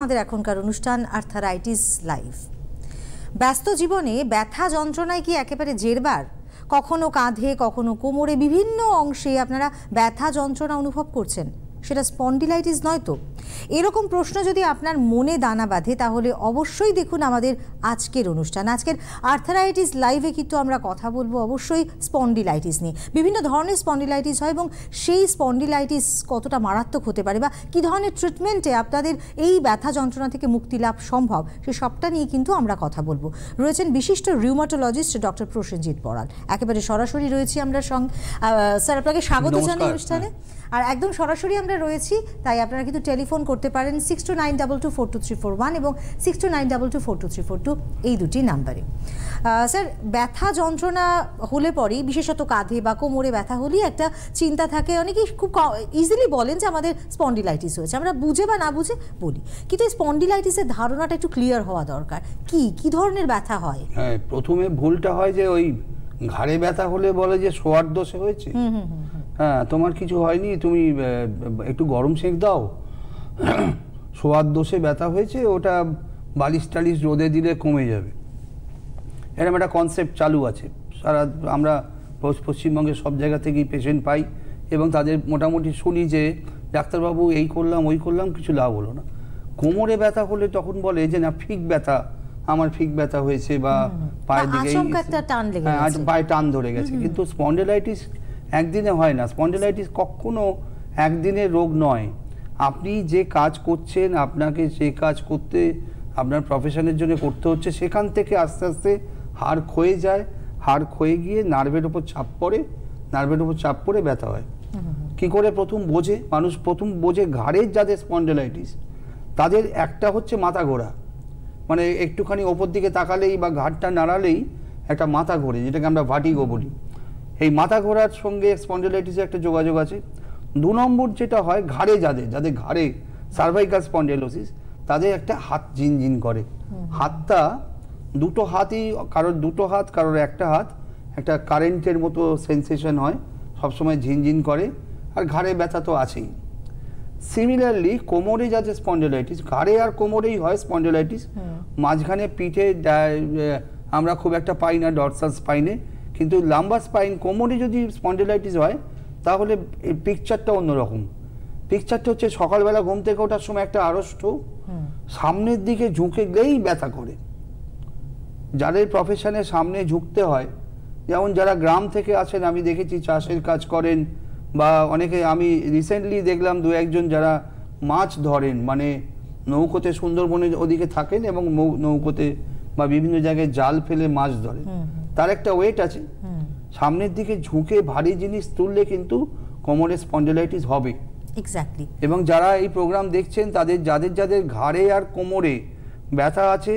আমাদের এখনকার অনুষ্ঠান আর্থারাইটিস লাইভ। ব্যস্ত জীবনে ব্যথা যন্ত্রণায় কি একেবারে জেরবার? কখনো কাঁধে, কখনো কোমরে, বিভিন্ন অংশে আপনারা ব্যথা যন্ত্রণা অনুভব করছেন, সেটা স্পন্ডিলাইটিস নয় তো? এরকম প্রশ্ন যদি আপনার মনে দানা বাঁধে তাহলে অবশ্যই দেখুন আমাদের আজকের অনুষ্ঠান। আজকের আর্থারাইটিস লাইভে কিন্তু আমরা কথা বলবো অবশ্যই স্পন্ডিলাইটিস নিয়ে। বিভিন্ন ধরনের স্পন্ডিলাইটিস হয় এবং সেই স্পন্ডিলাইটিস কতটা মারাত্মক হতে পারে বা কী ধরনের ট্রিটমেন্টে আপনাদের এই ব্যথা যন্ত্রণা থেকে মুক্তি লাভ সম্ভব, সে সবটা নিয়ে কিন্তু আমরা কথা বলবো। রয়েছেন বিশিষ্ট রিউমাটোলজিস্ট ডক্টর প্রসেনজিৎ বড়াল, একেবারে সরাসরি রয়েছি আমরা সঙ্গে। স্যার, আপনাকে স্বাগত জানাই অনুষ্ঠানে। আর একদম সরাসরি আমরা রয়েছি, তাই আপনারা কিন্তু টেলিফোন করতে পারেন 6292242341 এবং 6292242342 এই দুটি নাম্বারে। স্যার, ব্যথা যন্ত্রণা হলে পরেই, বিশেষত কাঁধে বা কোমরে ব্যথা হলেই একটা চিন্তা থাকে, অনেকেই খুব ইজিলি বলেন যে আমাদের স্পন্ডিলাইটিস হয়েছে। আমরা বুঝে বা না বুঝে বলি, কিন্তু এই স্পন্ডিলাইটিসের ধারণাটা একটু ক্লিয়ার হওয়া দরকার। কি ধরনের ব্যথা হয়? হ্যাঁ, প্রথমে ভুলটা হয় যে ওই ঘাড়ে ব্যথা হলে বলে যে শোয়ার দোষে হয়েছে। হ্যাঁ, তোমার কিছু হয়নি, তুমি একটু গরম সেঁক দাও, শোয়ার দোষে ব্যথা হয়েছে, ওটা বালিশ টালিশ রোদে দিলে কমে যাবে, এরকম একটা কনসেপ্ট চালু আছে। সারা আমরা পশ্চিমবঙ্গের সব জায়গা থেকেই পেশেন্ট পাই এবং তাদের মোটামুটি শুনি যে ডাক্তারবাবু এই করলাম ওই করলাম, কিছু লাভ হলো না। কোমরে ব্যথা হলে তখন বলে যে না, ফিক ব্যথা, আমার ফিক ব্যথা হয়েছে বা পায়ের দিকে পায়ে টান ধরে গেছে। কিন্তু স্পন্ডিলাইটিস একদিনে হয় না। স্পন্ডিলাইটিস কখনো একদিনের রোগ নয়। আপনি যে কাজ করছেন, আপনাকে যে কাজ করতে আপনার প্রফেশনের জন্য করতে হচ্ছে, সেখান থেকে আস্তে আস্তে হাড় ক্ষয়ে যায়, হাড় ক্ষয়ে গিয়ে নার্ভের উপর চাপ পড়ে, নার্ভের উপর চাপ পড়ে ব্যথা হয়। কি করে প্রথম বোঝে মানুষ? প্রথম বোঝে ঘাড়ের যাদের স্পন্ডিলাইটিস তাদের একটা হচ্ছে মাথা ঘোরা, মানে একটুখানি ওপর দিকে তাকালেই বা ঘাড়টা নাড়ালেই একটা মাথা ঘোরে, যেটাকে আমরা ভার্টিগো বলি। এই মাথা ঘোরার সঙ্গে স্পন্ডিলাইটিসের একটা যোগাযোগ আছে। 2 নম্বর যেটা হয়, ঘাড়ে যাদের ঘাড়ে সার্ভাইকাল স্পন্ডিলোসিস, তাদের একটা হাত ঝিনঝিন করে। হাতটা দুটো হাতই, কারোর দুটো হাত, কারোর একটা হাত, একটা কারেন্টের মতো সেন্সেশন হয়, সবসময় ঝিনঝিন করে, আর ঘাড়ে ব্যথা তো আছেই। সিমিলারলি কোমরে যাদের স্পন্ডিলাইটিস, ঘাড়ে আর কোমরেই হয় স্পন্ডিলাইটিস, মাঝখানে পিঠে আমরা খুব একটা পাই না ডরসাল স্পাইনে, কিন্তু লাম্বার স্পাইন, কোমরে যদি স্পন্ডিলাইটিস হয় তাহলে এই পিকচারটা অন্যরকম। পিকচারটা হচ্ছে সকালবেলা ঘুম থেকে ওঠার সময় একটা আড়ষ্ট, সামনের দিকে ঝুঁকে গেলেই ব্যথা করে। যাদের প্রফেশনে সামনে ঝুঁকতে হয়, যেমন যারা গ্রাম থেকে আছেন, আমি দেখেছি চাষের কাজ করেন, বা অনেকে, আমি রিসেন্টলি দেখলাম 2-1 জন যারা মাছ ধরেন, মানে নৌকোতে সুন্দরবনের ওদিকে থাকেন এবং নৌকোতে বা বিভিন্ন জায়গায় জাল ফেলে মাছ ধরেন, তার একটা ওয়েট আছে, সামনের দিকে ঝুঁকে ভারী জিনিস তুললে কিন্তু কোমরে স্পন্ডিলাইটিস হবে। এক্স্যাক্টলি। এবং যারা এই প্রোগ্রাম দেখছেন, যাদের ঘাড়ে আর কোমরে ব্যথা আছে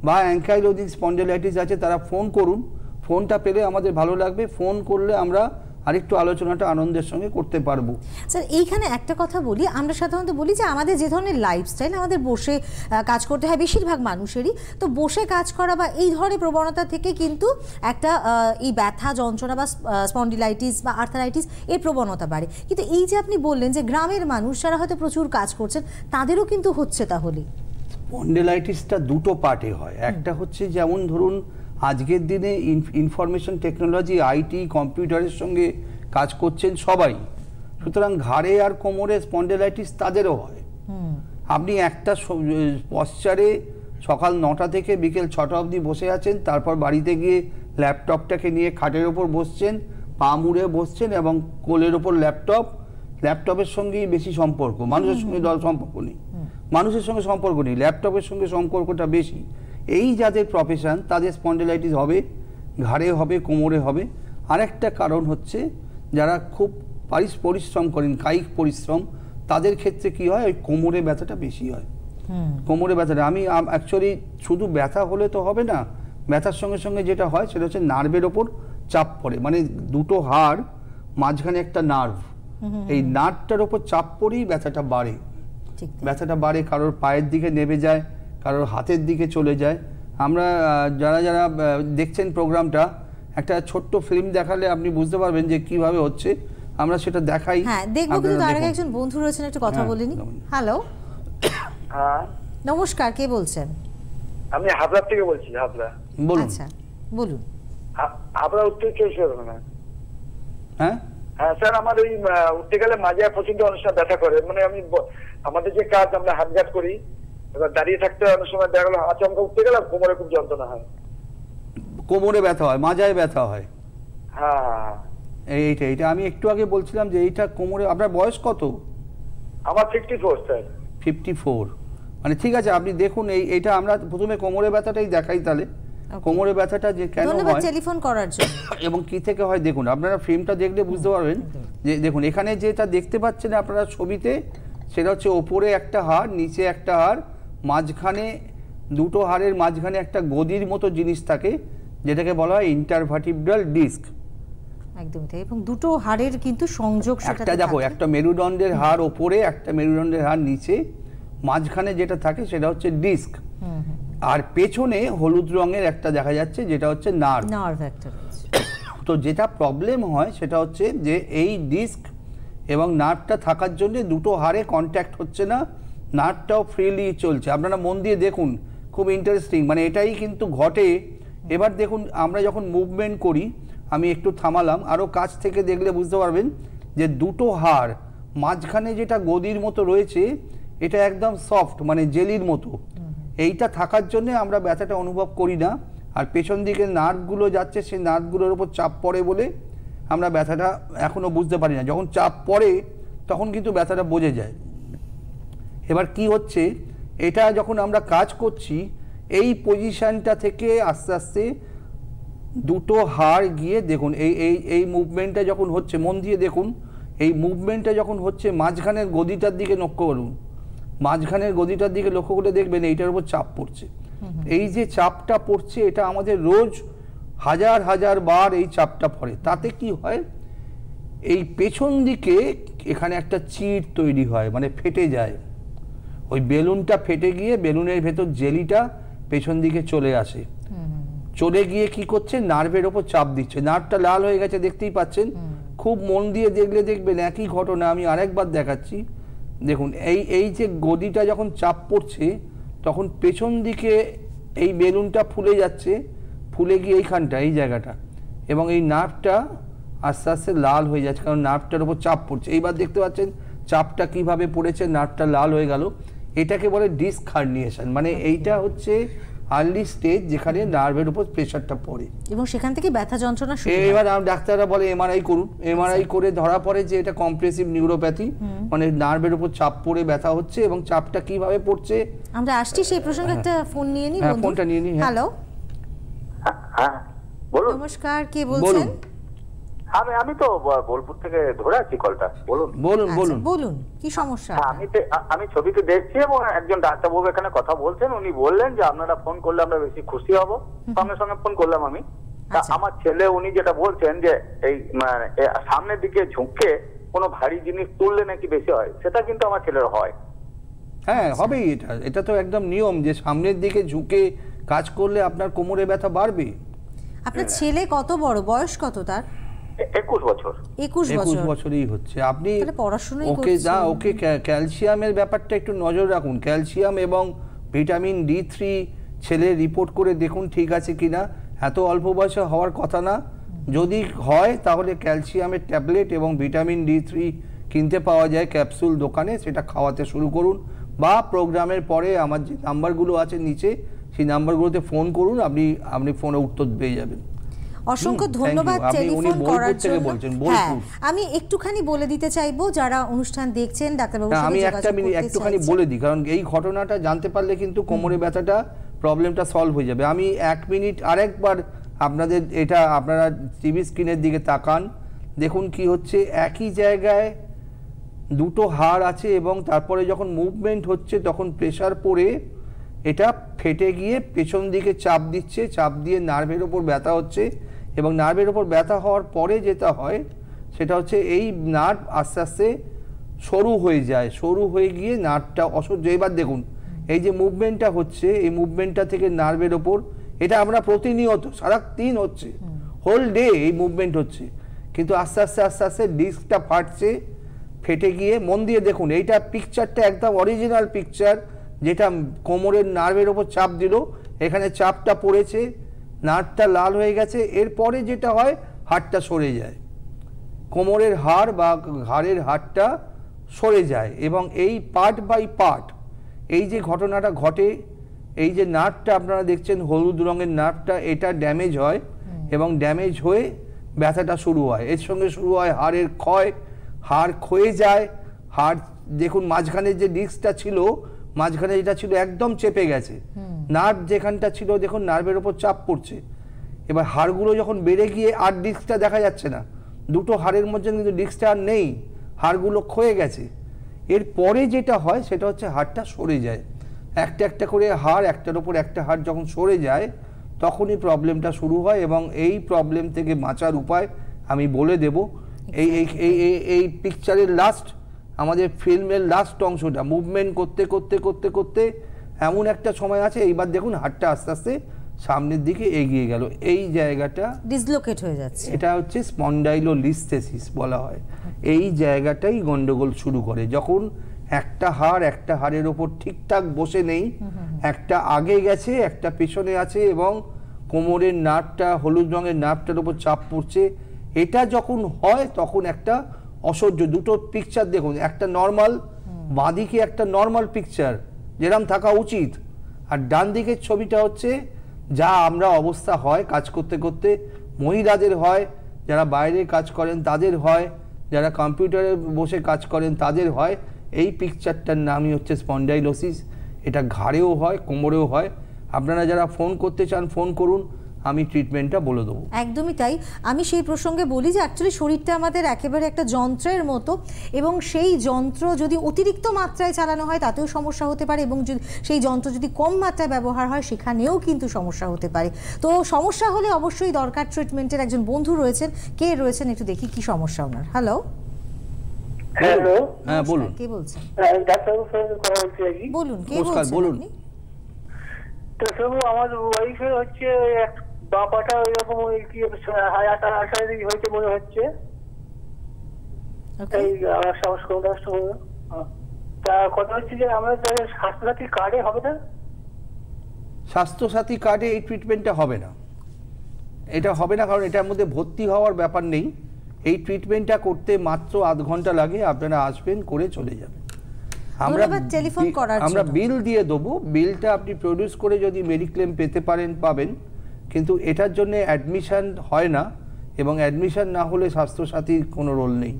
বা অ্যাঙ্কাইলোজিক স্পন্ডিলাইটিস আছে, তারা ফোন করুন। ফোনটা পেলে আমাদের ভালো লাগবে, ফোন করলে আমরা আরেকটু আলোচনাটা আনন্দের সঙ্গে করতে পারবো। স্যার, এইখানে একটা কথা বলি, আমরা সাধারণত বলি যে আমাদের যে ধরনের লাইফস্টাইল, আমাদের বসে কাজ করতে হয় বেশিরভাগ মানুষেরই, তো বসে কাজ করা বা এই ধরনের প্রবণতা থেকে কিন্তু একটা এই ব্যথা যন্ত্রণা বা স্পন্ডিলাইটিস বা আর্থারাইটিস এর প্রবণতা বাড়ে। কিন্তু এই যে আপনি বললেন যে গ্রামের মানুষ যারা হয়তো প্রচুর কাজ করছেন, তাদেরও কিন্তু হচ্ছে। তাহলে স্পন্ডিলাইটিসটা দুটো পার্টে হয়। একটা হচ্ছে, যেমন ধরুন আজকের দিনে ইনফরমেশন টেকনোলজি, আইটি, কম্পিউটারের সঙ্গে কাজ করছেন সবাই, সুতরাং ঘাড়ে আর কোমরে স্পন্ডিলাইটিস তাদেরও হয়। আপনি একটা পশ্চারে সকাল 9টা থেকে বিকেল 6টা অবধি বসে আছেন, তারপর বাড়িতে গিয়ে ল্যাপটপটাকে নিয়ে খাটের ওপর বসছেন, পা মুড়ে বসছেন এবং কোলের ওপর ল্যাপটপের সঙ্গেই বেশি সম্পর্ক, মানুষের সঙ্গে সম্পর্ক নেই, মানুষের সঙ্গে সম্পর্ক নেই, ল্যাপটপের সঙ্গে সম্পর্কটা বেশি। এই যাদের প্রফেশন, তাদের স্পন্ডিলাইটিস হবে, ঘাড়ে হবে, কোমরে হবে। আরেকটা কারণ হচ্ছে, যারা খুব পরিশ্রম করেন, কায়িক পরিশ্রম, তাদের ক্ষেত্রে কি হয়, ওই কোমরে ব্যথাটা বেশি হয়। কোমরে ব্যথাটা, আমি অ্যাকচুয়ালি শুধু ব্যথা হলে তো হবে না, ব্যথার সঙ্গে সঙ্গে যেটা হয় সেটা হচ্ছে নার্ভের ওপর চাপ পড়ে, মানে দুটো হাড় মাঝখানে একটা নার্ভ, এই নার্ভটার ওপর চাপ পড়েই ব্যথাটা বাড়ে। ব্যথাটা বাড়ে, কারোর পায়ের দিকে নেমে যায়, কারোর হাতের দিকে চলে যায়। আমরা যারা দেখছেন প্রোগ্রামটা, একটা ছোট্ট ফিল্ম দেখালে আপনি বুঝতে পারবেন যে কিভাবে হচ্ছে। আমরা সেটা দেখাই। হ্যাঁ, দেখবো, কিন্তু তার আগে একজন বন্ধু রয়েছেন, একটু কথা বলে নি। হ্যালো। হ্যাঁ, নমস্কার, কে বলছেন? আমি হাবড়া থেকে বলছি। হাবড়া। বলুন। আচ্ছা বলুন। হাবড়া উঠতে চলছে না? হ্যাঁ হ্যাঁ স্যার, আমার ওই উঠতে গেলে মাঝে প্রচন্ড অনেক সময় ব্যথা করে। মানে আমি আমাদের যে কাজ আমরা হাত গাট করি, এবার দাঁড়িয়ে থাকতে অনেক সময় দেখা গেলো আচমকা উঠতে গেলাম, কোমরে খুব যন্ত্রণা হয়। কোমরে ব্যথা হয়, মাজায় ব্যথা হয়। হ্যাঁ এইটা আমি একটু আগে বলছিলাম যে এইটা কোমরে। আপনার বয়স কত? আমার 54 স্যার। 54। মানে ঠিক আছে, আপনি দেখুন এইটা আমরা প্রথমে কোমরে ব্যথাটাই দেখাই তাহলে। কোমরে ব্যথাটা যে কেন হয় টেলিফোন করার জন্য এবং কি থেকে হয় দেখুন, আপনারা ফ্রেমটা দেখলে বুঝতে পারবেন যে দেখুন এখানে যেটা দেখতে পাচ্ছেন আপনারা ছবিতে, সেটা হচ্ছে ওপরে একটা হাড়, নিচে একটা হাড়, মাঝখানে দুটো হাড়ের মাঝখানে একটা গদির মতো জিনিস থাকে, যেটাকে বলা হয় ইন্টারভার্টিব্রাল ডিস্ক। একদম তাই। এবং দুটো হাড়ের কিন্তু সংযোগ, একটা দেখো, একটা মেরুদণ্ডের হাড় ওপরে, একটা মেরুদণ্ডের হাড় নিচে, মাঝখানে যেটা থাকে সেটা হচ্ছে ডিস্ক। আর পেছনে হলুদ রঙের একটা দেখা যাচ্ছে যেটা হচ্ছে নার্ভ একটা রয়েছে। তো যেটা প্রবলেম হয় সেটা হচ্ছে যে এই ডিস্ক এবং নার্ভটা থাকার জন্য দুটো হাড়ে কন্ট্যাক্ট হচ্ছে না, নার্ভটাও ফ্রিলি চলছে। আপনারা মন দিয়ে দেখুন, খুব ইন্টারেস্টিং, মানে এটাই কিন্তু ঘটে। এবার দেখুন আমরা যখন মুভমেন্ট করি, আমি একটু থামালাম, আরও কাছ থেকে দেখলে বুঝতে পারবেন যে দুটো হাড় মাঝখানে যেটা গদির মতো রয়েছে এটা একদম সফট, মানে জেলির মতো। এইটা থাকার জন্য আমরা ব্যথাটা অনুভব করি না। আর পেছন দিকে নার্ভগুলো যাচ্ছে, সেই নার্ভগুলোর উপর চাপ পড়ে বলে আমরা ব্যথাটা এখনও বুঝতে পারি না। যখন চাপ পড়ে তখন কিন্তু ব্যথাটা বোঝা যায়। এবার কি হচ্ছে, এটা যখন আমরা কাজ করছি এই পজিশনটা থেকে আস্তে আস্তে দুটো হাড় গিয়ে দেখুন এই মুভমেন্টটা যখন হচ্ছে, মন দিয়ে দেখুন, এই মুভমেন্টটা যখন হচ্ছে মাঝখানের গদিটার দিকে লক্ষ্য করুন, মাঝখানের গদিটার দিকে লক্ষ্য করে দেখবেন এইটার উপর চাপ পড়ছে। এই যে চাপটা পড়ছে এটা আমাদের রোজ হাজার হাজার বার এই চাপটা পড়ে। তাতে কি হয়, এই পেছন দিকে এখানে একটা চিড় তৈরি হয়, মানে ফেটে যায়। ওই বেলুনটা ফেটে গিয়ে বেলুনের ভেতর জেলিটা পেছন দিকে চলে আসে, চলে গিয়ে কি করছে, নার্ভের ওপর চাপ দিচ্ছে। নার্ভটা লাল হয়ে গেছে, দেখতেই পাচ্ছেন। খুব মন দিয়ে দেখলে দেখবেন একই ঘটনা। আমি আরেকবার দেখাচ্ছি, দেখুন এই যে গদিটা যখন চাপ পড়ছে তখন পেছন দিকে এই বেলুনটা ফুলে যাচ্ছে, ফুলে গিয়ে এইখানটা, এই জায়গাটা, এবং এই নার্ভটা আস্তে আস্তে লাল হয়ে যাচ্ছে, কারণ নার্ভটার উপর চাপ পড়ছে। এইবার দেখতে পাচ্ছেন চাপটা কিভাবে পড়েছে, নার্ভটা লাল হয়ে গেল। এটাকে বলে ডিস্ক হার্নিয়েশন। মানে এইটা হচ্ছে আর্লি স্টেজ যেখানে নার্ভের উপর প্রেশারটা পড়ে এবং সেখান থেকে ব্যথা যন্ত্রণা শুরু হয়। এবার ডাক্তাররা বলে এমআরআই করুন। এমআরআই করে ধরা পড়ে যে এটা কম্প্রেসিভ নিউরোপ্যাথি, মানে নার্ভের উপর চাপ পড়ে ব্যথা হচ্ছে। এবং চাপটা কিভাবে পড়ছে আমরা আসছি সেই প্রসঙ্গে। একটা ফোন নিয়ে নিই। হ্যাঁ, ফোনটা নিয়ে নিই। হ্যালো, হ্যাঁ বলুন। নমস্কার, কে বলছেন? আমি তো বোলপুর থেকে ধরে আছি কলটা। বলুন বলুন বলুন বলুন, কি সমস্যা? আমি ছবিতে দেখছি এবং একজন ডাক্তারবাবু এখানে কথা বলছেন, উনি বললেন যে আপনারা ফোন করলে আমরা বেশি খুশি হব। সঙ্গে সঙ্গে ফোন করলাম আমি। আমার ছেলে উনি যেটা বলছেন যে এই সামনের দিকে ঝুঁকে কোনো ভারী জিনিস তুললে নাকি বেশি হয়, সেটা কিন্তু আমার ছেলের হয়। হ্যাঁ, হবেই। এটা তো একদম নিয়ম যে সামনের দিকে ঝুঁকে কাজ করলে আপনার কোমরে ব্যথা বাড়বে। আপনার ছেলে কত বড়, বয়স কত তার? 21 বছর। 21 বছরই হচ্ছে। আপনি ওকে ক্যালসিয়ামের ব্যাপারটা একটু নজর রাখুন। ক্যালসিয়াম এবং ভিটামিন D3 ছেলের রিপোর্ট করে দেখুন ঠিক আছে কিনা। এত অল্প বয়সে হওয়ার কথা না। যদি হয় তাহলে ক্যালসিয়ামের ট্যাবলেট এবং ভিটামিন D3 কিনতে পাওয়া যায় ক্যাপসুল দোকানে, সেটা খাওয়াতে শুরু করুন। বা প্রোগ্রামের পরে আমার যে নাম্বারগুলো আছে নিচে, সেই নাম্বারগুলোতে ফোন করুন, আপনি ফোনে উত্তর পেয়ে যাবেন। অসংখ্য ধন্যবাদ টেলিফোন করার জন্য। হ্যাঁ, আমি একটুখানি বলে দিতে চাইবো যারা অনুষ্ঠান দেখছেন ডাক্তারবাবুর সাথে আমি একটুখানি বলে দিই, কারণ এই ঘটনাটা জানতে পারলে কিন্তু কোমরে ব্যথাটা প্রবলেমটা সলভ হয়ে যাবে। আমি 1 মিনিট আরেকবার আপনাদের এটা, আপনারা টিভি স্ক্রিনের দিকে তাকান, দেখুন কি হচ্ছে। একই জায়গায় দুটো হাড় আছে এবং তারপরে যখন মুভমেন্ট হচ্ছে তখন প্রেসার পড়ে এটা ফেটে গিয়ে পেছন দিকে চাপ দিচ্ছে, চাপ দিয়ে নার্ভের ওপর ব্যথা হচ্ছে। এবং নার্ভের ওপর ব্যথা হওয়ার পরে যেটা হয় সেটা হচ্ছে এই নার্ভ আস্তে আস্তে সরু হয়ে যায়, সরু হয়ে গিয়ে নার্ভটা অসহ্য। এবার দেখুন এই যে মুভমেন্টটা হচ্ছে, এই মুভমেন্টটা থেকে নার্ভের ওপর, এটা আমরা প্রতিনিয়ত সারাদিন হচ্ছে, হোল ডে এই মুভমেন্ট হচ্ছে। কিন্তু আস্তে আস্তে আস্তে আস্তে ডিস্কটা ফাটছে, ফেটে গিয়ে, মন দিয়ে দেখুন এইটা পিকচারটা একদম অরিজিনাল পিকচার, যেটা কোমরের নার্ভের ওপর চাপ দিল, এখানে চাপটা পড়েছে, নার্ভটা লাল হয়ে গেছে, এরপরে যেটা হয় হাড়টা সরে যায়, কোমরের হাড় বা ঘাড়ের হাড়টা সরে যায়। এবং এই পার্ট বাই পার্ট এই যে ঘটনাটা ঘটে, এই যে নার্ভটা আপনারা দেখছেন হলুদ রঙের নার্ভটা, এটা ড্যামেজ হয় এবং ড্যামেজ হয়ে ব্যথাটা শুরু হয়। এর সঙ্গে শুরু হয় হাড়ের ক্ষয়, হাড় ক্ষয়ে যায়, হাড় দেখুন মাঝখানে যে ডিস্কটা ছিল, মাঝখানে যেটা ছিল একদম চেপে গেছে, নার্ভ যেখানটা ছিল দেখুন নার্ভের ওপর চাপ পড়ছে। এবার হাড়গুলো যখন বেড়ে গিয়ে আর ডিস্কটা দেখা যাচ্ছে না, দুটো হাড়ের মধ্যে কিন্তু ডিস্কটা আর নেই, হাড়গুলো ক্ষয়ে গেছে। এরপরে যেটা হয় সেটা হচ্ছে হাড়টা সরে যায়, একটা একটা করে হাড়, একটার ওপর একটা হাড় যখন সরে যায় তখনই প্রবলেমটা শুরু হয়। এবং এই প্রবলেম থেকে বাঁচার উপায় আমি বলে দেব। এই এই এই পিকচারের লাস্ট, আমাদের ফিল্মের লাস্ট অংশটা মুভমেন্ট করতে করতে করতে করতে এমন একটা সময় আছে, এইবার দেখুন হাড়টা আস্তে আস্তে সামনের দিকে এগিয়ে গেল, এই জায়গাটা ডিসলোকেট হয়ে যাচ্ছে, এটা হচ্ছে স্পন্ডাইলোলিস্থেসিস বলা হয়। এই জায়গাটাই গন্ডগোল শুরু করে, যখন একটা হাড়ের ওপর ঠিকঠাক বসে নেই, একটা আগে গেছে একটা পেছনে আছে এবং কোমরের নার্ভটা, হলুদ রঙের নার্ভটার উপর চাপ পড়ছে, এটা যখন হয় তখন একটা অসহ্য। দুটো পিকচার দেখুন, একটা নর্মাল, বাঁদিকে একটা নর্মাল পিকচার যেরকম থাকা উচিত, আর ডান দিকের ছবিটা হচ্ছে যা আমরা অবস্থা হয় কাজ করতে করতে, মহিলাদের হয়, যারা বাইরে কাজ করেন তাদের হয়, যারা কম্পিউটারে বসে কাজ করেন তাদের হয়। এই পিকচারটার নামই হচ্ছে স্পন্ডাইলোসিস। এটা ঘাড়েও হয়, কোমরেও হয়। আপনারা যারা ফোন করতে চান ফোন করুন, আমি ট্রিটমেন্টটা বলে দেবো। একদমই তাই। আমি সেই প্রসঙ্গে বলি যে অ্যাকচুয়ালি শরীরটা আমাদের একেবারে একটা যন্ত্রের মতো, এবং সেই যন্ত্র যদি অতিরিক্ত মাত্রায় চালানো হয় তাতেও সমস্যা হতে পারে, এবং যদি সেই যন্ত্র যদি কম মাত্রায় ব্যবহার হয় সেখানেও কিন্তু সমস্যা হতে পারে। তো সমস্যা হলে অবশ্যই দরকার ট্রিটমেন্টের। একজন বন্ধু রয়েছেন, কে রয়েছেন একটু দেখি কি সমস্যা ওনার। হ্যালো। হ্যালো, হ্যাঁ বলুন। কে বলছেন? ডাক্তারবাবুর সঙ্গে কথা বলছি আর কি। বলুন, কে নমস্কার, বলছেন বলুন। আপনি? ডাক্তারবাবু, আমার ওয়াইফের হচ্ছে বাপাটা ওইরকম কি হয়েছে মনে হচ্ছে, Okay. এই তা কথা হচ্ছে যে আমরা স্বাস্থ্যসাথী কার্ডে হবে না? স্বাস্থ্যসাথী কার্ডে এই ট্রিটমেন্টটা হবে না, এটা হবে না, কারণ এটার মধ্যে ভর্তি হওয়ার ব্যাপার নেই। এই ট্রিটমেন্টটা করতে মাত্র আধ ঘন্টা লাগে, আপনারা আসবেন, করে চলে যাবেন। আমরা বিল দিয়ে দেবো, বিলটা আপনি প্রডিউস করে যদি মেডিক্লেম পেতে পারেন পাবেন, কিন্তু এটার জন্য অ্যাডমিশন হয় না, এবং অ্যাডমিশন না হলে স্বাস্থ্যসাথীর কোনো রোল নেই।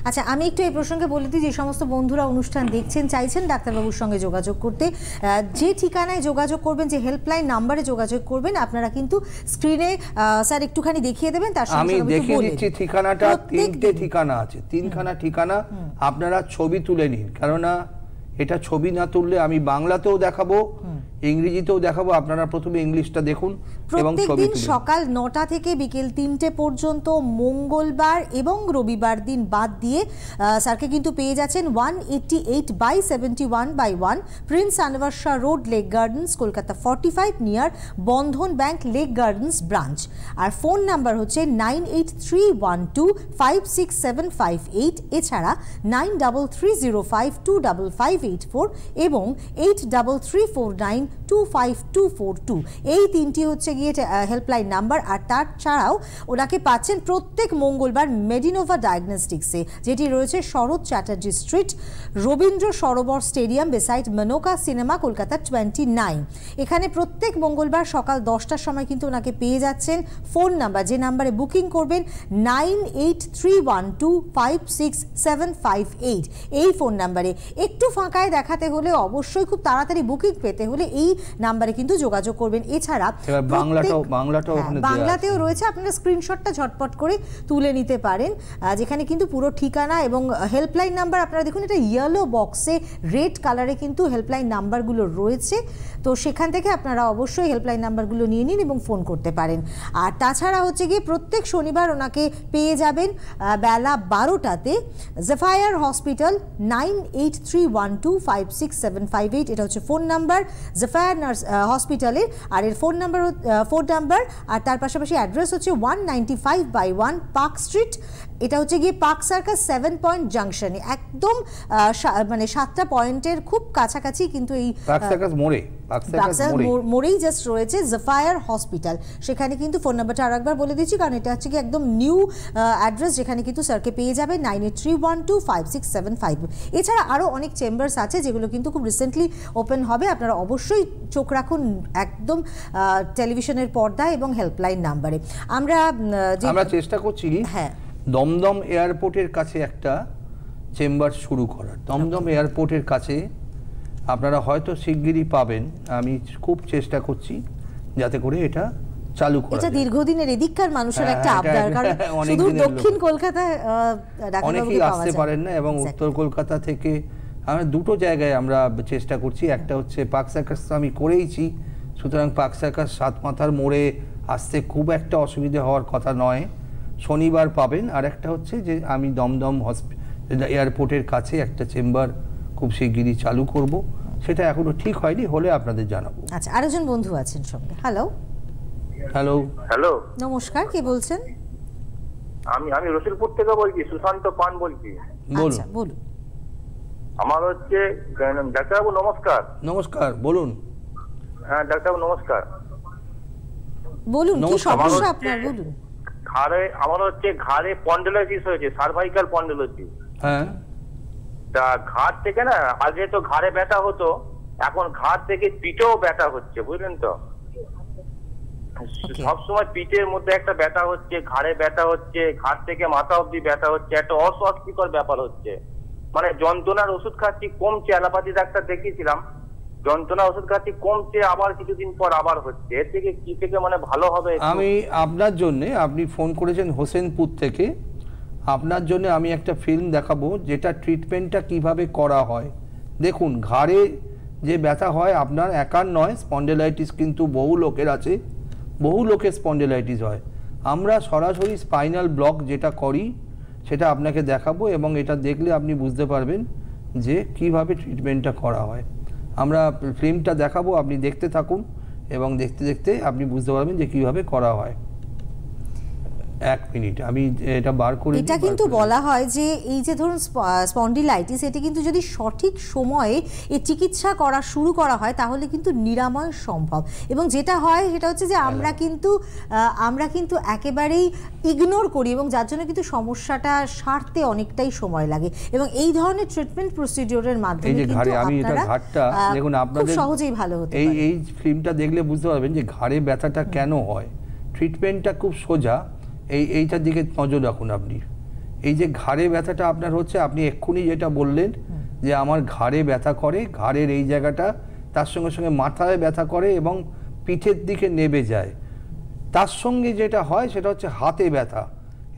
আচ্ছা, আমি একটু এই প্রসঙ্গে বলে দিই, যে সমস্ত বন্ধুরা অনুষ্ঠান দেখছেন, চাইছেন ডাক্তারবাবুর সঙ্গে যোগাযোগ করতে, যে ঠিকানায় যোগাযোগ করবেন, যে হেল্পলাইন নাম্বারে যোগাযোগ করবেন, আপনারা কিন্তু স্ক্রিনে স্যার একটুখানি দেখিয়ে দেবেন। তার সঙ্গে আমি দেখিয়ে দিচ্ছি ঠিকানাটা, তিনটে ঠিকানা আছে, তিনখানা ঠিকানা, আপনারা ছবি তুলে নিন, কেননা এটা ছবি না তুললে আমি বাংলাতেও দেখাবো, ইংরেজিতেও দেখাবো। আপনারা প্রথমে ইংলিশটা দেখুন এবং ছবি তুলুন। সকাল 9টা থেকে বিকেল 3টে পর্যন্ত, মঙ্গলবার এবং রবিবার দিন বাদ দিয়ে স্যারকে কিন্তু পেয়ে যাচ্ছেন 188/71/1 Prince Anwar Shah road, lake gardens, Kolkata 45, near Bandhan bank, lake gardens branch. আর ফোন নাম্বার হচ্ছে 9831256758, এছাড়া 9330525584 এবং 8334925242। এই তিনটি হচ্ছে গিয়ে হেল্পলাইন নাম্বার। আর তার ছাড়াও ওনাকে পাচ্ছেন প্রত্যেক মঙ্গলবার মেডিনোভা ডায়াগনস্টিক্সে, যেটি রয়েছে শরৎ Chatterjee street, Rabindra Sarobar stadium beside মনোকা cinema, Kolkata 29। এখানে প্রত্যেক মঙ্গলবার সকাল 10টার সময় কিন্তু ওনাকে পেয়ে যাচ্ছেন। ফোন নাম্বার, যে নাম্বারে বুকিং করবেন, 9831256758, এই ফোন নাম্বারে। একটু ফাঁকায় দেখাতে হলে, অবশ্যই খুব তাড়াতাড়ি বুকিং পেতে হলে এই নাম্বারে কিন্তু যোগাযোগ করবেন। এছাড়া বাংলাতেও রয়েছে, আপনারা স্ক্রিনশটটা ঝটপট করে তুলে নিতে পারেন, যেখানে কিন্তু পুরো ঠিকানা এবং হেল্পলাইন নাম্বার আপনারা দেখুন, এটা ইয়েলো বক্সে রেড কালারে কিন্তু হেল্পলাইন নাম্বারগুলো রয়েছে। তো সেখান থেকে আপনারা অবশ্যই হেল্পলাইন নাম্বারগুলো নিয়ে নিন এবং ফোন করতে পারেন। আর তাছাড়া হচ্ছে গিয়ে প্রত্যেক শনিবার ওনাকে পেয়ে যাবেন বেলা 12টাতে জেফায়ার হসপিটাল, 9831256758, এটা হচ্ছে ফোন নাম্বার জেফায়ার নার্স হসপিটালের। আর এর ফোন নাম্বার আর তার পাশাপাশি অ্যাড্রেস হচ্ছে 195/1 পার্ক স্ট্রিট, এটা হচ্ছে গিয়ে পার্ক সার্কাস 7 পয়েন্ট জাংশনে, একদম মানে 7টা পয়েন্টের খুব কাছাকাছি কিন্তু এই পার্ক সার্কাস মোড়েই জাস্ট রয়েছে জাফায়ার হসপিটাল। সেখানে কিন্তু ফোন নাম্বারটা আরেকবার বলে দিচ্ছি, কারণ এটা হচ্ছে কি একদম নিউ অ্যাড্রেস, যেখানে কিন্তু স্যারকে পেয়ে যাবে 9831256755। এছাড়া আরও অনেক চেম্বার্স আছে যেগুলো কিন্তু খুব রিসেন্টলি ওপেন হবে। আপনারা অবশ্যই চোখ রাখুন একদম টেলিভিশনের পর্দায় এবং হেল্পলাইন নাম্বারে। আমরা চেষ্টা করছি হ্যাঁ দমদম এয়ারপোর্টের কাছে একটা চেম্বার শুরু করার। দমদম এয়ারপোর্টের কাছে আপনারা হয়তো শিগগিরই পাবেন, আমি খুব চেষ্টা করছি যাতে করে এটা চালু করা। এটা দীর্ঘদিনের এদিককার মানুষের একটা আবদার, কারণ শুধু দক্ষিণ কলকাতায় অনেকেই আসতে পারেন না, এবং উত্তর কলকাতা থেকে আমরা দুটো জায়গায় আমরা চেষ্টা করছি। একটা হচ্ছে পার্ক সার্কাস আমি করেইছি, সুতরাং পার্ক সার্কাস 7 মাথার মোড়ে আসতে খুব একটা অসুবিধা হওয়ার কথা নয়, শনিবার পাবেন। আর একটা হচ্ছে যে আমি দমদম এয়ারপোর্টের কাছে একটা চেম্বার খুব শিগগিরই চালু করব, সেটা এখনো ঠিক হয়নি, হলে আপনাদের জানাবো। আচ্ছা, আরেকজন বন্ধু আছেন সঙ্গে। হ্যালো হ্যালো হ্যালো নমস্কার, কে বলছেন? আমি রসুলপুর থেকে বলছি, সুশান্ত পান বলছি। আচ্ছা বলুন। আমার হচ্ছে ডাক্তারবাবু নমস্কার। নমস্কার, বলুন। হ্যাঁ ডাক্তারবাবু নমস্কার। বলুন কি সমস্যা আপনার, বলুন। আমার হচ্ছে ঘাড়ে স্পন্ডিলাইটিস হয়েছে, সার্ভাইকাল স্পন্ডিলাইটিস। হ্যাঁ, তা ঘাড় থেকে না, আগে তো ঘাড়ে ব্যথা হতো, এখন ঘাড় থেকে পিঠেও ব্যথা হচ্ছে, বুঝলেন তো। সবসময় পিঠের মধ্যে একটা ব্যথা হচ্ছে, ঘাড়ে ব্যথা হচ্ছে, ঘাড় থেকে মাথা অবধি ব্যথা হচ্ছে, একটা অস্বস্তিকর ব্যাপার হচ্ছে। মানে যন্ত্রণার ওষুধ খাচ্ছি, কমছে, অ্যালোপ্যাথি ডাক্তার দেখিয়েছিলাম, যন্ত্রণা ওষুধ খাচ্ছি, কমছে, আবার কিছুদিন পর আবার হচ্ছে। এর থেকে কি থেকে মানে ভালো হবে? আমি আপনার জন্য, আপনি ফোন করেছেন হোসেনপুর থেকে, আপনার জন্য আমি একটা ফিল্ম দেখাবো যেটা ট্রিটমেন্টটা কিভাবে করা হয়। দেখুন, ঘাড়ে যে ব্যথা হয় আপনার একার নয়, স্পন্ডিলাইটিস কিন্তু বহু লোকের আছে, বহু লোকের স্পন্ডিলাইটিস হয়। আমরা সরাসরি স্পাইনাল ব্লক যেটা করি সেটা আপনাকে দেখাবো, এবং এটা দেখলে আপনি বুঝতে পারবেন যে কিভাবে ট্রিটমেন্টটা করা হয়। আমরা ফিল্মটা দেখাবো, আপনি দেখতে থাকুন, এবং দেখতে দেখতে আপনি বুঝতে পারবেন যে কিভাবে করা হয়। 1 মিনিট আমি এটা বার করে। এটা কিন্তু বলা হয় যে এই যে ধরুন স্পন্ডিলাইটিস, এটি কিন্তু যদি সঠিক সময়ে এই চিকিৎসা করা শুরু করা হয় তাহলে কিন্তু নিরাময় সম্ভব। এবং যেটা হয় সেটা হচ্ছে যে আমরা কিন্তু একেবারেই ইগনোর করি, এবং যার জন্য কিন্তু সমস্যাটা সারতে অনেকটাই সময় লাগে। এবং এই ধরনের ট্রিটমেন্ট প্রসিডিওরের মাধ্যমে কিন্তু আপনারা দেখুন আপনাদের সহজেই ভালো হতে পারে। এই ফিল্মটা দেখলে বুঝতে পারবেন যে ঘাড়ে ব্যথাটা কেন হয়। ট্রিটমেন্টটা খুব সোজা, এইটার দিকে নজর রাখুন আপনি। এই যে ঘাড়ে ব্যথাটা আপনার হচ্ছে, আপনি এক্ষুনি যেটা বললেন যে আমার ঘাড়ে ব্যথা করে, ঘাড়ের এই জায়গাটা, তার সঙ্গে সঙ্গে মাথায় ব্যথা করে এবং পিঠের দিকে নেবে যায়। তার সঙ্গে যেটা হয় সেটা হচ্ছে হাতে ব্যথা।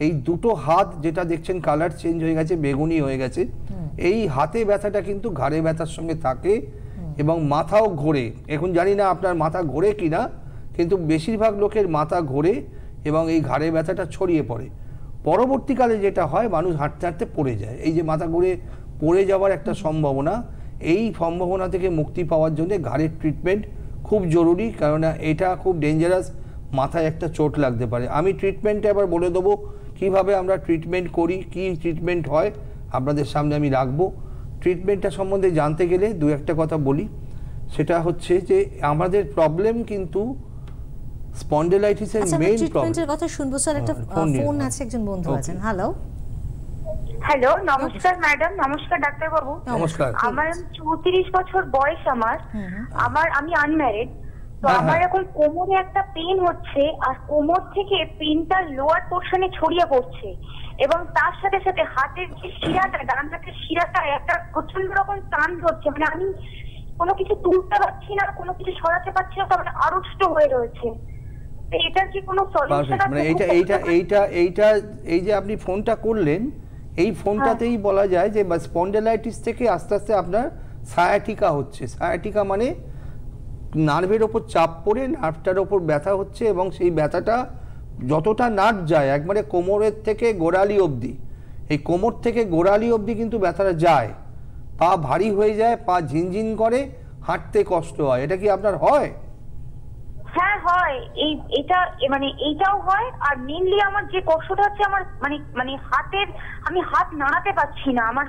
এই দুটো হাত যেটা দেখছেন কালার চেঞ্জ হয়ে গেছে, বেগুনি হয়ে গেছে, এই হাতে ব্যথাটা কিন্তু ঘাড়ে ব্যথার সঙ্গে থাকে, এবং মাথাও ঘোরে। এখন জানি না আপনার মাথা ঘোরে কিনা, কিন্তু বেশিরভাগ লোকের মাথা ঘোরে এবং এই ঘাড়ে ব্যথাটা ছড়িয়ে পড়ে। পরবর্তীকালে যেটা হয়, মানুষ হাঁটতে হাঁটতে পড়ে যায়। এই যে মাথা ঘুরে পড়ে যাওয়ার একটা সম্ভাবনা, এই সম্ভাবনা থেকে মুক্তি পাওয়ার জন্য ঘাড়ের ট্রিটমেন্ট খুব জরুরি, কারণ এটা খুব ডেঞ্জারাস, মাথায় একটা চোট লাগতে পারে। আমি ট্রিটমেন্টটা এবার বলে দেবো কিভাবে আমরা ট্রিটমেন্ট করি, কি ট্রিটমেন্ট হয় আপনাদের সামনে আমি রাখবো। ট্রিটমেন্টটা সম্বন্ধে জানতে গেলে 2-1টা কথা বলি। সেটা হচ্ছে যে আমাদের প্রবলেম কিন্তু স্পন্ডিলাইটিসের মেইন ট্রিটমেন্টের কথা শুনবো স্যার। একটা ফোন আছে, একজন বন্ধু আছেন। হ্যালো নমস্কার ম্যাডাম। নমস্কার ডাক্তার বাবু। নমস্কার। আমার 34 বছর বয়স। আমি আনম্যারিড। তো আমার এখন কোমরে একটা পেন হচ্ছে, আর কোমর থেকে পেনটা লোয়ার পোর্শনে ছড়িয়ে পড়ছে, এবং তার সাথে সাথে হাতের যে শিরাটা, ডান হাতের শিরাটা একটা প্রচন্ড রকম টান ধরছে। মানে আমি কোনো কিছু তুলতে পারছি না, কোনো কিছু সরাতে পারছি না, তার মানে আড়ষ্ট হয়ে রয়েছে। এটার কি কোনো সলিউশন আছে? মানে এইটা এই যে আপনি ফোনটা করলেন, এই ফোনটাতেই বলা যায় যে স্পন্ডিলাইটিস থেকে আস্তে আস্তে আপনার সায়াটিকা হচ্ছে। সায়াটিকা মানে নার্ভের ওপর চাপ পড়ে নার্ভটার ওপর ব্যথা হচ্ছে, এবং সেই ব্যথাটা যতটা নার্ভ যায় একবারে কোমরের থেকে গোড়ালি অবধি, এই কোমর থেকে গোড়ালি অবধি কিন্তু ব্যথাটা যায়। পা ভারী হয়ে যায়, পা ঝিনঝিন করে, হাঁটতে কষ্ট হয়। এটা কি আপনার হয়? হ্যাঁ হয় এটা মানে এইটাও হয়, আর মেইনলি আমার যে কষ্টটা হচ্ছে আমার মানে হাতের, আমি হাত নাড়াতে পারছি না। আমার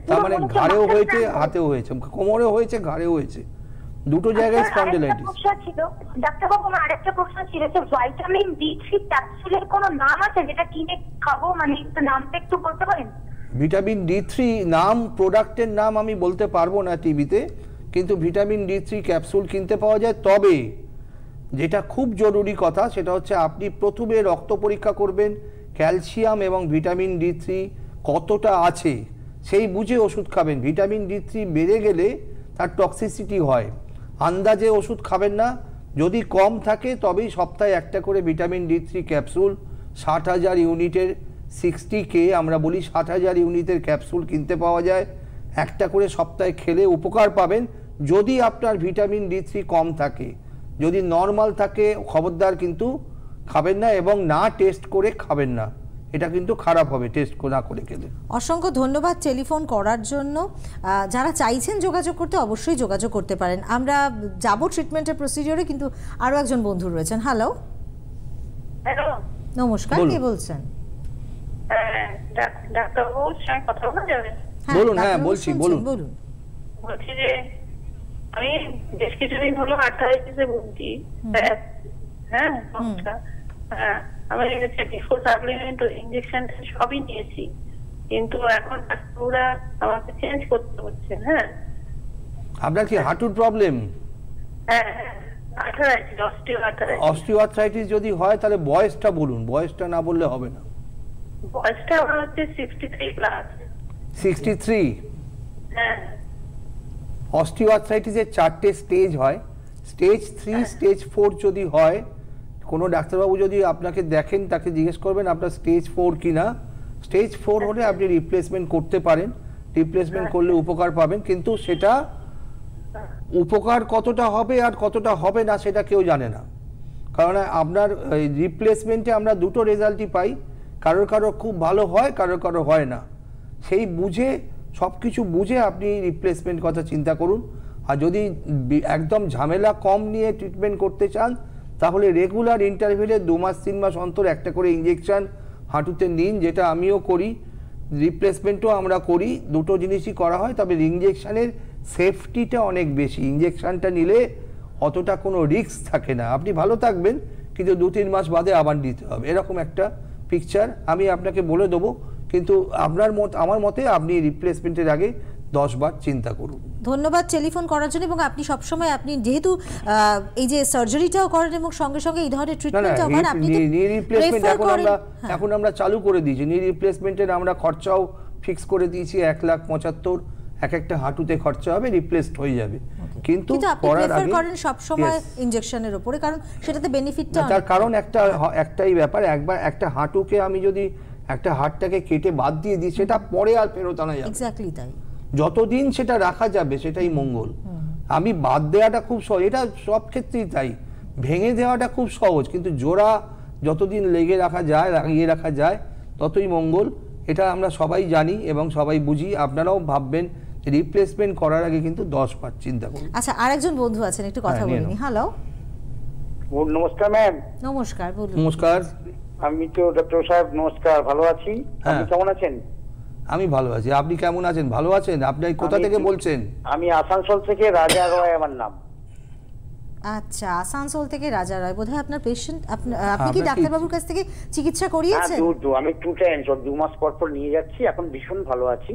তার মানে ঘাড়েও হয়েছে, হাতেও হয়েছে, কোমরেও হয়েছে, ঘাড়েও হয়েছে, দুটো জায়গায় স্পন্ডিলাইটিস। ডাক্তারবাবু আমার আরেকটা প্রশ্ন ছিল যে ভিটামিন D3 ক্যাপসুলের কোনো নাম আছে যেটা কিনে খাবো, মানে একটু নামটা একটু বলতে পারেন? ভিটামিন D3 নাম, প্রোডাক্টের নাম আমি বলতে পারবো না টিভিতে, কিন্তু ভিটামিন D3 ক্যাপসুল কিনতে পাওয়া যায়। তবে যেটা খুব জরুরি কথা সেটা হচ্ছে আপনি প্রথমে রক্ত পরীক্ষা করবেন, ক্যালসিয়াম এবং ভিটামিন D3 কতটা আছে সেই বুঝে ওষুধ খাবেন। ভিটামিন D3 বেড়ে গেলে তার টক্সিসিটি হয়, আন্দাজে ওষুধ খাবেন না। যদি কম থাকে তবেই সপ্তাহে একটা করে ভিটামিন D3 ক্যাপসুল 60,000 ইউনিটের 60K আমরা বলি 60,000 ইউনিটের ক্যাপসুল কিনতে পাওয়া যায়। একটা করে সপ্তাহে খেলে উপকার পাবেন যদি আপনার ভিটামিন D3 কম থাকে। যদি নর্মাল থাকে খবরদার কিন্তু খাবেন না, এবং না টেস্ট করে খাবেন না, এটা কিন্তু খারাপ হবে টেস্ট না করে খেলে। অসংখ্য ধন্যবাদ টেলিফোন করার জন্য। যারা চাইছেন যোগাযোগ করতে অবশ্যই যোগাযোগ করতে পারেন। আমরা যাব ট্রিটমেন্টের প্রসিডিওরে, কিন্তু আরো একজন বন্ধু রয়েছেন। হ্যালো, নমস্কার, কে বলছেন? ডাক্তারবাবুর সঙ্গে কথা বলা যাবে? বলুন। হ্যাঁ বলছি, বলুন। বলছি যে আমি বেশ কিছুদিন হলো আর্থারাইটিসে ভুগছি। হ্যাঁ, আমি বিফোর সাপ্লিমেন্ট ইনজেকশন সবই নিয়েছি, কিন্তু এখন ডাক্তাররা আমাকে চেঞ্জ করতে হচ্ছে। হ্যাঁ, আপনার কি হাঁটুর প্রবলেম? হ্যাঁ, অস্টিওআর্থ্রাইটিস যদি হয় তাহলে বয়সটা বলুন, বয়সটা না বললে হবে না। বয়সটা আমার হচ্ছে 63 প্লাস। 63? হ্যাঁ। অস্টিওআর্থ্রাইটিসের 4টে স্টেজ হয়। স্টেজ 3, স্টেজ 4 যদি হয়, কোনো ডাক্তারবাবু যদি আপনাকে দেখেন তাকে জিজ্ঞেস করবেন আপনার স্টেজ 4 কিনা। স্টেজ 4 হলে আপনি রিপ্লেসমেন্ট করতে পারেন, রিপ্লেসমেন্ট করলে উপকার পাবেন, কিন্তু সেটা উপকার কতটা হবে আর কতটা হবে না সেটা কেউ জানে না। কারণ আপনার রিপ্লেসমেন্টে আমরা দুটো রেজাল্টই পাই, কারোর কারো খুব ভালো হয়, কারোর কারো হয় না। সেই বুঝে সব কিছু বুঝে আপনি রিপ্লেসমেন্ট কথা চিন্তা করুন। আর যদি একদম ঝামেলা কম নিয়ে ট্রিটমেন্ট করতে চান তাহলে রেগুলার ইন্টারভেলে 2 মাস 3 মাস অন্তর একটা করে ইঞ্জেকশন হাঁটুতে নিন, যেটা আমিও করি, রিপ্লেসমেন্টও আমরা করি, দুটো জিনিসই করা হয়। তবে ইঞ্জেকশনের সেফটিটা অনেক বেশি, ইঞ্জেকশনটা নিলে অতটা কোনো রিস্ক থাকে না, আপনি ভালো থাকবেন, কিন্তু 2-3 মাস বাদে আবার নিতে হবে, এরকম একটা পিকচার আমি আপনাকে বলে দেবো। কিন্তু আমার মতে আপনি রিপ্লেসমেন্টের আগে 10 বার চিন্তা করুন। ধন্যবাদ টেলিফোন করার জন্য। এবং আপনি সবসময়, আপনি যেহেতু এই যে সার্জারিটাও করেন এবং সঙ্গে সঙ্গে এই ধরনের ট্রিটমেন্টটাও করেন, আপনি তো রিপ্লেসমেন্ট এখন আমরা চালু করে দিয়েছি। নি রিপ্লেসমেন্টের আমরা খরচাও ফিক্স করে দিয়েছি, 1,75,000 এক একটা হাঁটুতে খরচা হবে, রিপ্লেসড হয়ে যাবে। কিন্তু আপনি প্রেফার করেন সব সময় ইনজেকশনের উপরে, কারণ সেটাতে বেনিফিটটা, তার কারণ একটাই ব্যাপার, একবার একটা হাঁটুকে আমি যদি একটা হাড়টাকে কেটে বাদ দিয়ে দিই সেটা পরে আর ফেরত আনা যাবে। এক্স্যাক্টলি তাই, যতদিন সেটা রাখা যাবে সেটাই মঙ্গল। আমি বাদ দেওয়াটা খুব সহজ, এটা সব ক্ষেত্রেই তাই, ভেঙে দেওয়াটা খুব সহজ, কিন্তু জোড়া যতদিন লাগিয়ে রাখা যায় ততই মঙ্গল। এটা আমরা সবাই জানি এবং সবাই বুঝি। আপনারাও ভাববেন রিপ্লেসমেন্ট করার আগে কিন্তু 10 বার চিন্তা করুন। আচ্ছা, আরেকজন বন্ধু আছেন, একটু কথা বলে নি। হ্যালো, নমস্কার ম্যাম। নমস্কার, বলুন। নমস্কার। আমি তো ডক্টর সাহেব নমস্কার, ভালো আছি, আপনি কেমন আছেন? আমি ভালো আছি, আপনি কেমন আছেন? ভালো আছেন? আপনি কোথা থেকে বলছেন? আমি আসানসোল থেকে রাজা রয় আমার নাম। আচ্ছা, আসানসোল থেকে রাজা রয়, বোধহয় আপনার পেশেন্ট। আপনি কি ডাক্তারবাবুর কাছ থেকে চিকিৎসা করিয়েছেন? আমি 2 টাইমস 2 মাস পর পর নিয়ে যাচ্ছি, এখন ভীষণ ভালো আছি।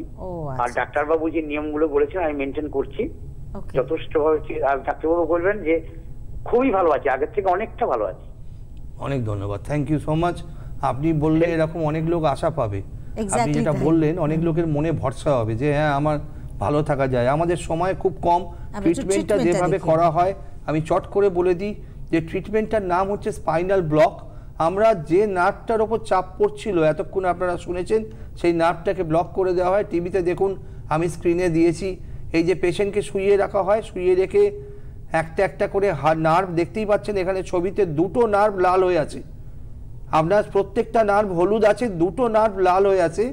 আর ডাক্তারবাবু যে নিয়মগুলো বলেছেন আমি মেনটেন করছি যথেষ্ট ভাবে। আর ডাক্তারবাবু বলবেন যে খুবই ভালো আছি, আগের থেকে অনেকটা ভালো আছি। অনেক ধন্যবাদ, থ্যাংক ইউ সো মাচ। আপনি বললে এরকম অনেক লোক আশা পাবে। আপনি যেটা বললেন অনেক লোকের মনে ভরসা হবে যে হ্যাঁ আমার ভালো থাকা যায়। আমাদের সময় খুব কম, ট্রিটমেন্টটা যেভাবে করা হয় আমি চট করে বলে দিই যে ট্রিটমেন্টটার নাম হচ্ছে স্পাইনাল ব্লক। আমরা যে নার্ভটার ওপর চাপ পড়ছিল এতক্ষণ আপনারা শুনেছেন, সেই নার্ভটাকে ব্লক করে দেওয়া হয়। টিভিতে দেখুন, আমি স্ক্রিনে দিয়েছি, এই যে পেশেন্টকে শুইয়ে রাখা হয়, শুইয়ে রেখে একটা একটা করে নার্ভ দেখতেই পাচ্ছেন এখানে ছবিতে, 2টো নার্ভ লাল হয়ে আছে। আপনার প্রত্যেকটা নার্ভ হলুদ আছে, 2টো নার্ভ লাল হয়ে আছে।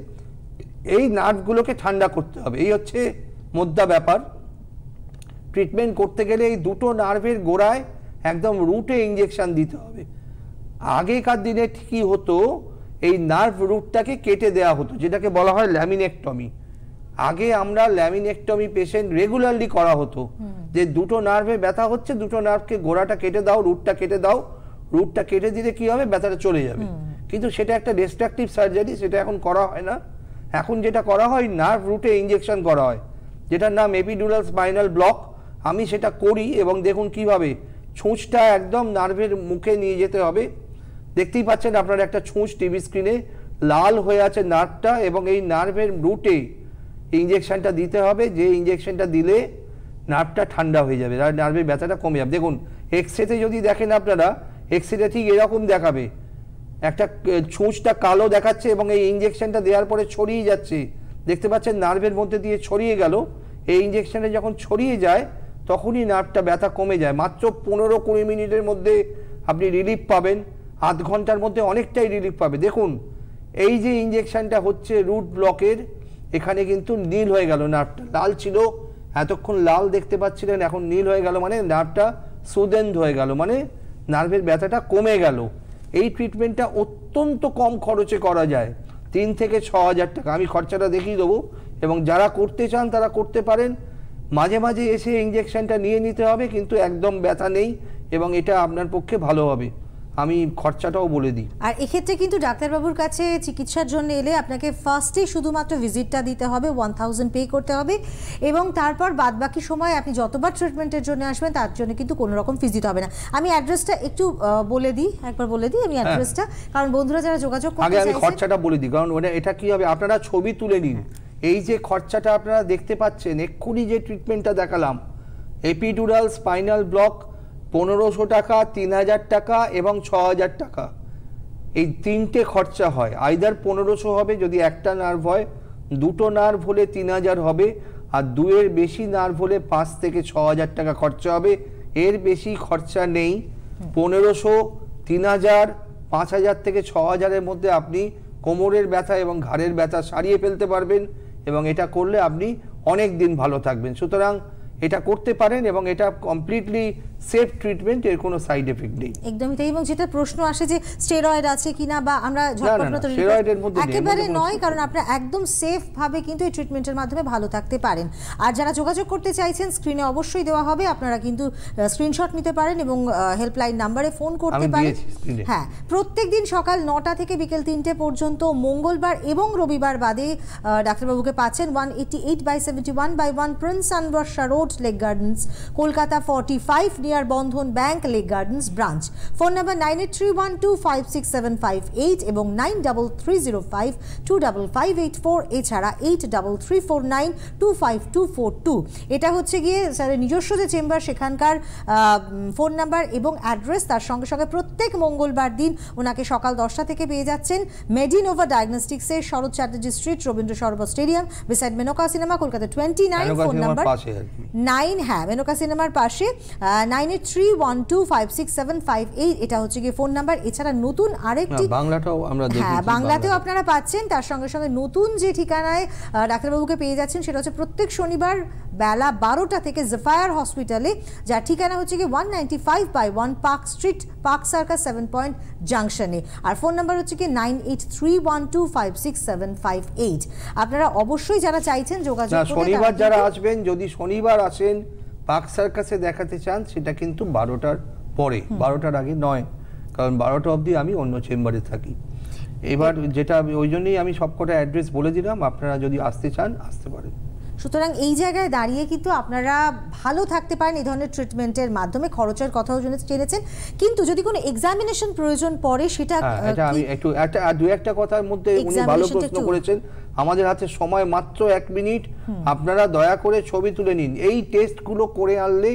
এই নার্ভগুলোকে ঠান্ডা করতে হবে, এই হচ্ছে মোদ্দা ব্যাপার। ট্রিটমেন্ট করতে গেলে এই 2টো নার্ভের গোড়ায় একদম রুটে ইঞ্জেকশন দিতে হবে। আগেকার দিনে কি হতো, এই নার্ভ রুটটাকে কেটে দেওয়া হতো, যেটাকে বলা হয় ল্যামিনেক্টমি। আগে আমরা ল্যামিনেক্টমি পেশেন্ট রেগুলারলি করা হতো, যে দুটো নার্ভে ব্যথা হচ্ছে, দুটো নার্ভকে গোড়াটা কেটে দাও, রুটটা কেটে দাও, রুটটা কেটে দিলে কি হবে, ব্যথাটা চলে যাবে। কিন্তু সেটা একটা ডিস্ট্রাকটিভ সার্জারি, সেটা এখন করা হয় না। এখন যেটা করা হয়, নার্ভ রুটে ইঞ্জেকশন করা হয়, যেটার নাম এপিডুরাল স্পাইনাল ব্লক। আমি সেটা করি, এবং দেখুন কিভাবে ছুঁচটা একদম নার্ভের মুখে নিয়ে যেতে হবে। দেখতেই পাচ্ছেন আপনার একটা ছুঁচ টিভি স্ক্রিনে, লাল হয়ে আছে নার্ভটা, এবং এই নার্ভের রুটে ইঞ্জেকশনটা দিতে হবে। যে ইঞ্জেকশনটা দিলে নার্ভটা ঠান্ডা হয়ে যাবে, আর নার্ভের ব্যথাটা কমে যাবে। দেখুন এক্সরেতে যদি দেখেন আপনারা, এক্সরে ঠিক এরকম দেখাবে, একটা ছুঁচটা কালো দেখাচ্ছে এবং এই ইঞ্জেকশনটা দেওয়ার পরে ছড়িয়ে যাচ্ছে। দেখতে পাচ্ছেন নার্ভের মধ্যে দিয়ে ছড়িয়ে গেল। এই ইঞ্জেকশনে যখন ছড়িয়ে যায় তখনই নার্ভটা ব্যথা কমে যায়। মাত্র 15-20 মিনিটের মধ্যে আপনি রিলিফ পাবেন, আধ ঘন্টার মধ্যে অনেকটাই রিলিফ পাবে। দেখুন এই যে ইঞ্জেকশনটা হচ্ছে রুট ব্লকের, এখানে কিন্তু নীল হয়ে গেল নার্ভটা। লাল ছিল এতক্ষণ, লাল দেখতে পাচ্ছিলেন, এখন নীল হয়ে গেল, মানে নার্ভটা সুদেন্ড হয়ে গেল, মানে নার্ভের ব্যথাটা কমে গেল। এই ট্রিটমেন্টটা অত্যন্ত কম খরচে করা যায়, 3 থেকে 6 হাজার টাকা। আমি খরচাটা দেখিয়ে দেবো, এবং যারা করতে চান তারা করতে পারেন। মাঝে মাঝে এসে ইঞ্জেকশনটা নিয়ে নিতে হবে, কিন্তু একদম ব্যথা নেই, এবং এটা আপনার পক্ষে ভালো হবে। আমি খরচাটাও বলে দিই। আর এক্ষেত্রে কিন্তু ডাক্তারবাবুর কাছে চিকিৎসার জন্য এলে আপনাকে ফার্স্টে শুধুমাত্র ভিজিটটা দিতে হবে, 1000 পে করতে হবে, এবং তারপর বাদবাকি সময় আপনি যতবার ট্রিটমেন্টের জন্য আসবেন তার জন্য কিন্তু কোনো রকম ফিজ দিতে হবে না। আমি অ্যাড্রেসটা একটু বলে দিই, একবার বলে দিই আমি অ্যাড্রেসটা, কারণ বন্ধুরা যারা যোগাযোগ করতে চাইছেন। আগে আমি খরচাটা বলে দিই, কারণ এটা কি হবে, আপনারা ছবি তুলে নিন। এই যে খরচাটা আপনারা দেখতে পাচ্ছেন, এক্ষুনি যে ট্রিটমেন্টটা দেখালাম, এপিডুরাল স্পাইনাল ব্লক 1500 টাকা, 3000 টাকা এবং 6000 টাকা, এই 3টে খরচা হয়। আইদার 1500 হবে যদি একটা নার্ভ হয়, দুটো নার্ভ হলে 3000 হবে, আর 2-এর বেশি নার্ভ হলে 5 থেকে 6000 টাকা খরচা হবে। এর বেশি খরচা নেই। 1500, 3000, 5000 থেকে 6000-এর মধ্যে আপনি কোমরের ব্যথা এবং ঘাড়ের ব্যথা সারিয়ে ফেলতে পারবেন, এবং এটা করলে আপনি অনেক দিন ভালো থাকবেন। সুতরাং এটা করতে পারেন, এবং এটা কমপ্লিটলি সেফ ট্রিটমেন্ট, এর কোনো সাইড এফেক্ট নেই। একদমই তাই। এবং যেটা প্রশ্ন আসে যে স্টেরয়েড আছে কিনা, বা আমরা একেবারে নয়, কারণ আপনারা একদম সেফ ভাবে কিন্তু এই ট্রিটমেন্টের মাধ্যমে ভালো থাকতে পারেন। আর যারা যোগাযোগ করতে চাইছেন, স্ক্রিনে অবশ্যই দেওয়া হবে, আপনারা কিন্তু স্ক্রিনশট নিতে পারেন এবং হেল্পলাইন নাম্বারে ফোন করতে পারেন। হ্যাঁ, প্রত্যেকদিন সকাল 9টা থেকে বিকেল 3টে পর্যন্ত, মঙ্গলবার এবং রবিবার বাদে ডাক্তারবাবুকে পাচ্ছেন 188/71/1 প্রিন্স আনবর্ষা road, lake gardens, Kolkata 45 near Bandhan bank, lake gardens branch. Phone number 9831256758 এবং 9305258584, এছাড়া 8334925242। এটা হচ্ছে গিয়ে স্যারের নিজস্ব যে চেম্বার, সেখানকার ফোন নাম্বার এবং অ্যাড্রেস। তার সঙ্গে সঙ্গে প্রত্যেক মঙ্গলবার দিন ওনাকে সকাল 10টা থেকে পেয়ে যাচ্ছেন মেডিনোভা ডায়াগনস্টিক্সের, Sarat Chatterjee street, Rabindra Sarobar stadium, beside Menaka cinema, Kolkata 29। Phone number 9, হ্যাঁ মেনকা সিনেমার পাশে, 9831256758। এটা হচ্ছে গিয়ে ফোন নাম্বার। এছাড়া নতুন আরেকটি, বাংলাটাও আমরা দেখি, হ্যাঁ বাংলাতেও আপনারা পাচ্ছেন। তার সঙ্গে সঙ্গে নতুন যে ঠিকানায় ডাক্তারবাবুকে পেয়ে যাচ্ছেন, সেটা হচ্ছে প্রত্যেক শনিবার বেলা 12টা থেকে জাফায়ার হসপিটালে, যার ঠিকানা হচ্ছে গিয়ে 195/1 park street, park circus 7 point জাংশনে। আর ফোন নাম্বার হচ্ছে কি 9831256758। আপনারা অবশ্যই যারা চাইছেন যোগাযোগ করতে, শনিবার যারা আসবেন, যদি শনিবার আসেন পার্ক সার্কাসে দেখাতে চান, সেটা কিন্তু 12টার পরে, 12টার আগে নয়, কারণ 12টা অবধি আমি অন্য চেম্বারে থাকি। এবার যেটা ওই জন্যই আমি সবকটা অ্যাড্রেস বলে দিলাম, আপনারা যদি আসতে চান আসতে পারেন। সুতরাং এই জায়গায় দাঁড়িয়ে কিন্তু আপনারা ভালো থাকতে পারেন এই ধরনের ট্রিটমেন্টের মাধ্যমে। খরচের কথাও জেনেছেন, কিন্তু যদি কোনো এক্সামিনেশন প্রয়োজন পড়ে, সেটা আমি একটু একটা কথার মধ্যে উনি ভালো প্রশ্ন করেছেন। আমাদের হাতে সময় মাত্র 1 মিনিট, আপনারা দয়া করে ছবি তুলে নিন। এই টেস্টগুলো করে আনলে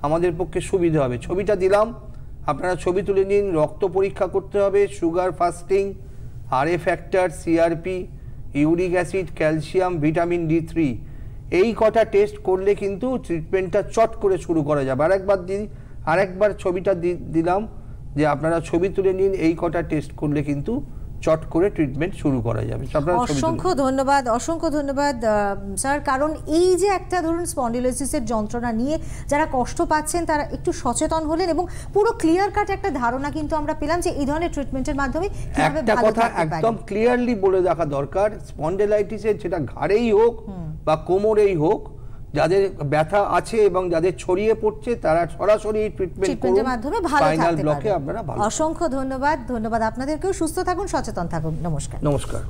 আমাদের পক্ষে সুবিধা হবে। ছবিটা দিলাম, আপনারা ছবি তুলে নিন। রক্ত পরীক্ষা করতে হবে, sugar, fasting, RA factor, CRP, uric acid, calcium, vitamin D3, এই কটা টেস্ট করলে কিন্তু ট্রিটমেন্টটা চট করে শুরু করা যাবে। আরেকবার ছবিটা দিলাম, যে আপনারা ছবি তুলে নিন। এই কটা টেস্ট করলে কিন্তু চট করে ট্রিটমেন্ট শুরু করা যাবে। অসংখ্য ধন্যবাদ, অসংখ্য ধন্যবাদ স্যার। কারণ এই যে একটা ধরুন স্পন্ডিলোসিসের যন্ত্রণা নিয়ে যারা কষ্ট পাচ্ছেন তারা একটু সচেতন হলেন এবং পুরো ক্লিয়ার কাট একটা ধারণা কিন্তু আমরা পেলাম যে এই ধরনের ট্রিটমেন্টের মাধ্যমে কিভাবে একটা ভালো কথা থাকতে পারি। একদম ক্লিয়ারলি বলে রাখা দরকার, স্পন্ডিলাইটিসের সেটা ঘাড়েই হোক বা কোমরেই হোক, যাদের ব্যথা আছে এবং যাদের ছড়িয়ে পড়ছে তারা সরাসরি ট্রিটমেন্টের মাধ্যমে ভালো থাকতে পারবেন। আপনারা ভালো। অসংখ্য ধন্যবাদ, ধন্যবাদ আপনাদেরকেও। সুস্থ থাকুন, সচেতন থাকুন। নমস্কার। নমস্কার।